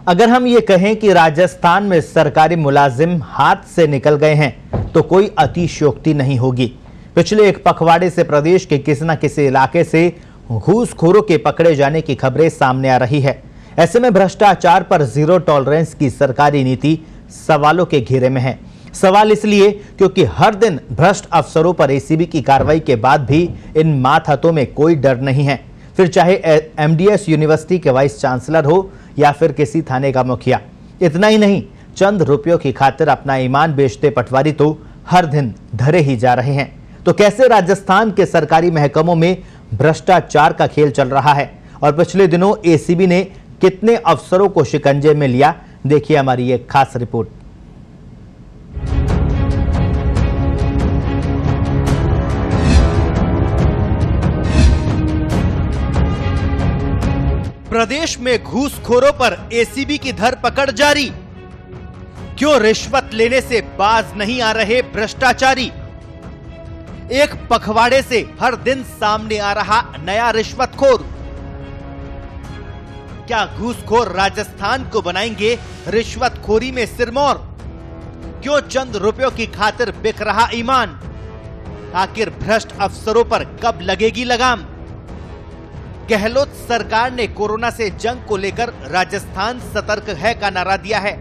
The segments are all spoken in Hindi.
अगर हम ये कहें कि राजस्थान में सरकारी मुलाजिम हाथ से निकल गए हैं तो कोई अतिशयोक्ति नहीं होगी। पिछले एक पखवाड़े से प्रदेश के किसी न किसी इलाके से घूसखोरों के पकड़े जाने की खबरें सामने आ रही है। ऐसे में भ्रष्टाचार पर जीरो टॉलरेंस की सरकारी नीति सवालों के घेरे में है। सवाल इसलिए क्योंकि हर दिन भ्रष्ट अफसरों पर एसीबी की कार्रवाई के बाद भी इन मातहतों में कोई डर नहीं है, फिर चाहे एमडीएस यूनिवर्सिटी के वाइस चांसलर हो या फिर किसी थाने का मुखिया। इतना ही नहीं, चंद रुपयों की खातिर अपना ईमान बेचते पटवारी तो हर दिन धरे ही जा रहे हैं। तो कैसे राजस्थान के सरकारी महकमों में भ्रष्टाचार का खेल चल रहा है और पिछले दिनों एसीबी ने कितने अफसरों को शिकंजे में लिया, देखिए हमारी एक खास रिपोर्ट। प्रदेश में घूसखोरों पर एसीबी की धरपकड़ जारी। क्यों रिश्वत लेने से बाज नहीं आ रहे भ्रष्टाचारी? एक पखवाड़े से हर दिन सामने आ रहा नया रिश्वतखोर। क्या घूसखोर राजस्थान को बनाएंगे रिश्वतखोरी में सिरमौर? क्यों चंद रुपयों की खातिर बिक रहा ईमान? आखिर भ्रष्ट अफसरों पर कब लगेगी लगाम? गहलोत सरकार ने कोरोना से जंग को लेकर राजस्थान सतर्क है का नारा दिया है,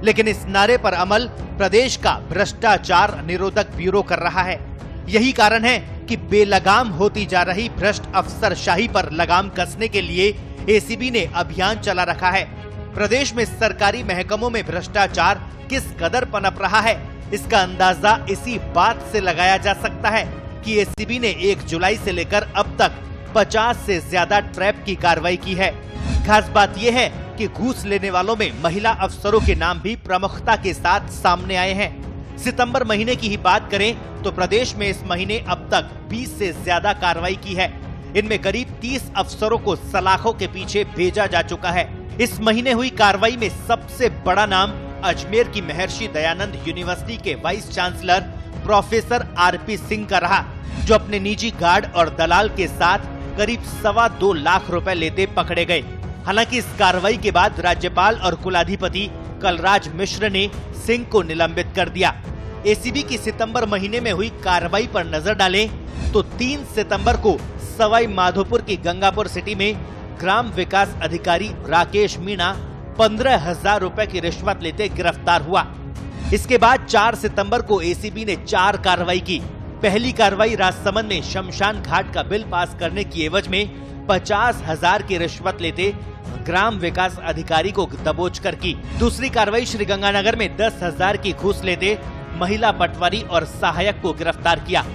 लेकिन इस नारे पर अमल प्रदेश का भ्रष्टाचार निरोधक ब्यूरो कर रहा है। यही कारण है कि बेलगाम होती जा रही भ्रष्ट अफसरशाही पर लगाम कसने के लिए एसीबी ने अभियान चला रखा है। प्रदेश में सरकारी महकमों में भ्रष्टाचार किस कदर पनप रहा है, इसका अंदाजा इसी बात से लगाया जा सकता है कि एसीबी ने 1 जुलाई से लेकर अब तक 50 से ज्यादा ट्रैप की कार्रवाई की है। खास बात यह है कि घूस लेने वालों में महिला अफसरों के नाम भी प्रमुखता के साथ सामने आए हैं। सितंबर महीने की ही बात करें तो प्रदेश में इस महीने अब तक 20 से ज्यादा कार्रवाई की है। इनमें करीब 30 अफसरों को सलाखों के पीछे भेजा जा चुका है। इस महीने हुई कार्रवाई में सबसे बड़ा नाम अजमेर की महर्षि दयानंद यूनिवर्सिटी के vice chancellor professor RP Singh का रहा, जो अपने निजी गार्ड और दलाल के साथ करीब 2.25 लाख रुपए लेते पकड़े गए। हालांकि इस कार्रवाई के बाद राज्यपाल और कुलाधिपति कलराज मिश्र ने सिंह को निलंबित कर दिया। एसीबी की सितंबर महीने में हुई कार्रवाई पर नजर डालें तो 3 सितंबर को सवाई माधोपुर की गंगापुर सिटी में ग्राम विकास अधिकारी राकेश मीणा 15,000 रुपए की रिश्वत लेते गिरफ्तार हुआ। इसके बाद 4 सितंबर को एसीबी ने 4 कार्रवाई की। पहली कार्रवाई राजसमंद में शमशान घाट का बिल पास करने की एवज में 50,000 की रिश्वत लेते ग्राम विकास अधिकारी को दबोच कर की। दूसरी कार्रवाई श्रीगंगानगर में 10,000 की घूस लेते महिला पटवारी और सहायक को गिरफ्तार किया।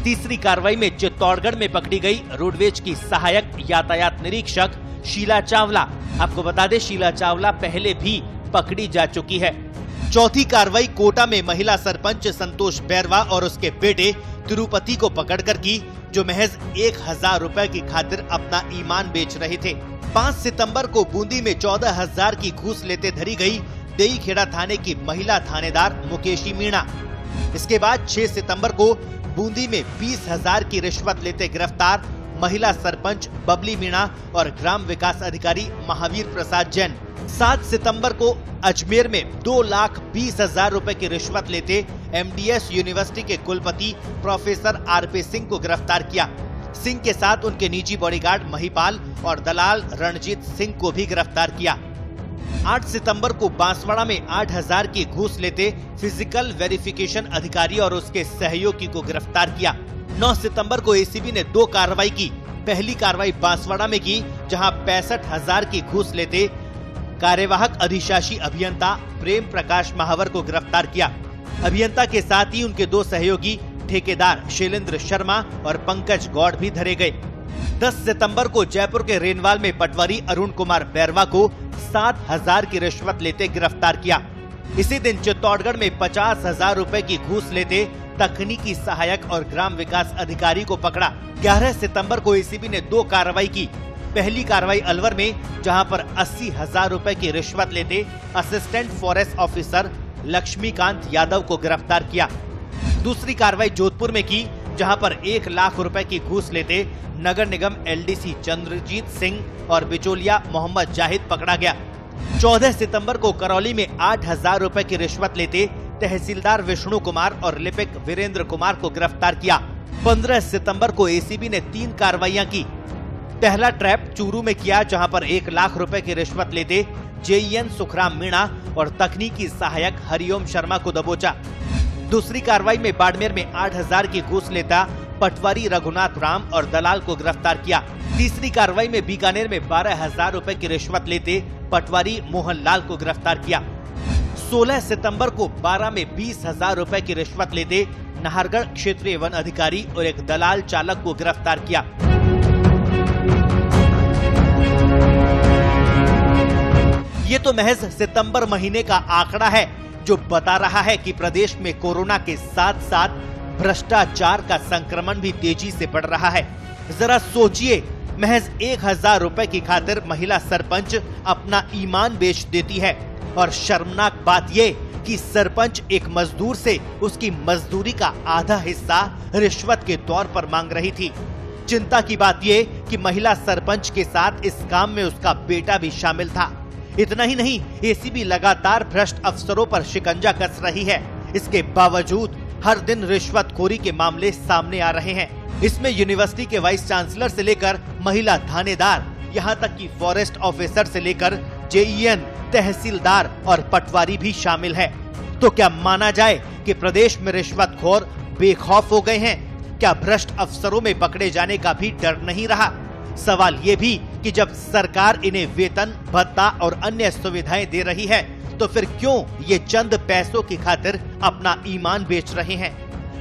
तीसरी कार्रवाई में चित्तौड़गढ़ में पकड़ी गई रोडवेज की सहायक यातायात निरीक्षक शीला चावला। आपको बता दें, शीला चावला पहले भी पकड़ी जा चुकी है। चौथी कार्रवाई कोटा में महिला सरपंच संतोष बैरवा और उसके बेटे तिरुपति को पकड़कर की, जो महज 1,000 रुपए की खातिर अपना ईमान बेच रहे थे। 5 सितंबर को बूंदी में 14,000 की घूस लेते धरी गई देईखेड़ा थाने की महिला थानेदार मुकेशी मीणा। इसके बाद 6 सितंबर को बूंदी में 20,000 की रिश्वत लेते गिरफ्तार महिला सरपंच बबली मीणा और ग्राम विकास अधिकारी महावीर प्रसाद जैन। 7 सितंबर को अजमेर में 2,20,000 रुपए की रिश्वत लेते एमडीएस यूनिवर्सिटी के कुलपति प्रोफेसर आरपी सिंह को गिरफ्तार किया। सिंह के साथ उनके निजी बॉडीगार्ड महिपाल और दलाल रणजीत सिंह को भी गिरफ्तार किया। 8 सितंबर को बांसवाड़ा में 8,000 की घूस लेते फिजिकल वेरिफिकेशन अधिकारी और उसके सहयोगी को गिरफ्तार किया। 9 सितंबर को एसीबी ने 2 कार्रवाई की। पहली कार्रवाई बांसवाड़ा में की, जहां 65,000 की घूस लेते कार्यवाहक अधिशासी अभियंता प्रेम प्रकाश महावर को गिरफ्तार किया। अभियंता के साथ ही उनके 2 सहयोगी ठेकेदार शैलेंद्र शर्मा और पंकज गौड़ भी धरे गए। 10 सितंबर को जयपुर के रेनवाल में पटवारी अरुण कुमार बैरवा को 7,000 की रिश्वत लेते गिरफ्तार किया। इसी दिन चित्तौड़गढ़ में 50,000 रुपए की घूस लेते तकनीकी सहायक और ग्राम विकास अधिकारी को पकड़ा। 11 सितंबर को एसीबी ने 2 कार्रवाई की। पहली कार्रवाई अलवर में, जहां पर 80,000 रुपए की रिश्वत लेते assistant forest officer Lakshmikant Yadav को गिरफ्तार किया। दूसरी कार्रवाई जोधपुर में की, जहां पर 1 लाख रुपए की घूस लेते नगर निगम एलडीसी चंद्रजीत सिंह और बिचौलिया मोहम्मद जाहिद पकड़ा गया। 14 सितंबर को करौली में 8,000 रुपए की रिश्वत लेते तहसीलदार विष्णु कुमार और लिपिक वीरेंद्र कुमार को गिरफ्तार किया। 15 सितंबर को एसीबी ने 3 कार्रवाइयां की। पहला ट्रैप चूरू में किया, जहां पर 1 लाख रुपए की रिश्वत लेते जेईएन सुखराम मीणा और तकनीकी सहायक हरिओम शर्मा को दबोचा। दूसरी कार्रवाई में बाड़मेर में 8,000 की घूस लेता पटवारी रघुनाथ राम और दलाल को गिरफ्तार किया। तीसरी कार्रवाई में बीकानेर में 12,000 रुपए की रिश्वत लेते पटवारी मोहनलाल को गिरफ्तार किया। 16 सितंबर को 12 में 20,000 रुपए की रिश्वत लेते नाहरगढ़ क्षेत्रीय वन अधिकारी और एक दलाल चालक को गिरफ्तार किया। ये तो महज सितंबर महीने का आंकड़ा है, जो बता रहा है कि प्रदेश में कोरोना के साथ साथ भ्रष्टाचार का संक्रमण भी तेजी से बढ़ रहा है। जरा सोचिए, महज 1,000 रुपए की खातिर महिला सरपंच अपना ईमान बेच देती है। और शर्मनाक बात ये कि सरपंच एक मजदूर से उसकी मजदूरी का आधा हिस्सा रिश्वत के तौर पर मांग रही थी। चिंता की बात ये कि महिला सरपंच के साथ इस काम में उसका बेटा भी शामिल था। इतना ही नहीं, एसीबी लगातार भ्रष्ट अफसरों पर शिकंजा कस रही है। इसके बावजूद हर दिन रिश्वतखोरी के मामले सामने आ रहे हैं। इसमें यूनिवर्सिटी के वाइस चांसलर से लेकर महिला थानेदार, यहाँ तक कि फॉरेस्ट ऑफिसर से लेकर जेईएन, तहसीलदार और पटवारी भी शामिल है। तो क्या माना जाए कि प्रदेश में रिश्वतखोर बेखौफ हो गए हैं? क्या भ्रष्ट अफसरों में पकड़े जाने का भी डर नहीं रहा? सवाल ये भी कि जब सरकार इन्हें वेतन, भत्ता और अन्य सुविधाएं दे रही है, तो फिर क्यों ये चंद पैसों की खातिर अपना ईमान बेच रहे हैं?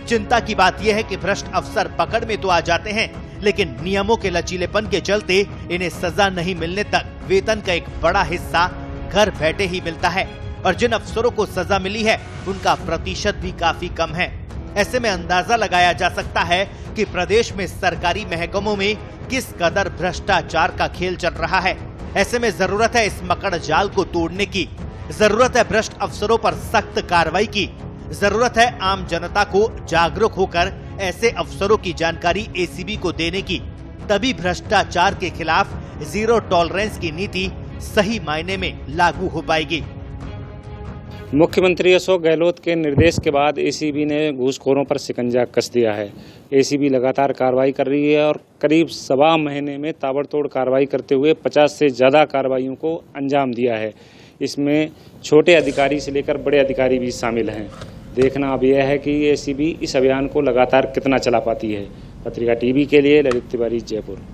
चिंता की बात यह है कि भ्रष्ट अफसर पकड़ में तो आ जाते हैं, लेकिन नियमों के लचीलेपन के चलते इन्हें सजा नहीं मिलने तक वेतन का एक बड़ा हिस्सा घर बैठे ही मिलता है। और जिन अफसरों को सजा मिली है, उनका प्रतिशत भी काफी कम है। ऐसे में अंदाजा लगाया जा सकता है कि प्रदेश में सरकारी महकमों में किस कदर भ्रष्टाचार का खेल चल रहा है। ऐसे में जरूरत है इस मकड़ जाल को तोड़ने की, जरूरत है भ्रष्ट अफसरों पर सख्त कार्रवाई की, जरूरत है आम जनता को जागरूक होकर ऐसे अफसरों की जानकारी एसीबी को देने की। तभी भ्रष्टाचार के खिलाफ जीरो टॉलरेंस की नीति सही मायने में लागू हो पाएगी। मुख्यमंत्री अशोक गहलोत के निर्देश के बाद एसीबी ने घूसखोरों पर शिकंजा कस दिया है। एसीबी लगातार कार्रवाई कर रही है और करीब 1.25 महीने में ताबड़तोड़ कार्रवाई करते हुए 50 से ज़्यादा कार्रवाइयों को अंजाम दिया है। इसमें छोटे अधिकारी से लेकर बड़े अधिकारी भी शामिल हैं। देखना अब यह है कि एसीबी इस अभियान को लगातार कितना चला पाती है। पत्रिका टीवी के लिए ललित तिवारी, जयपुर।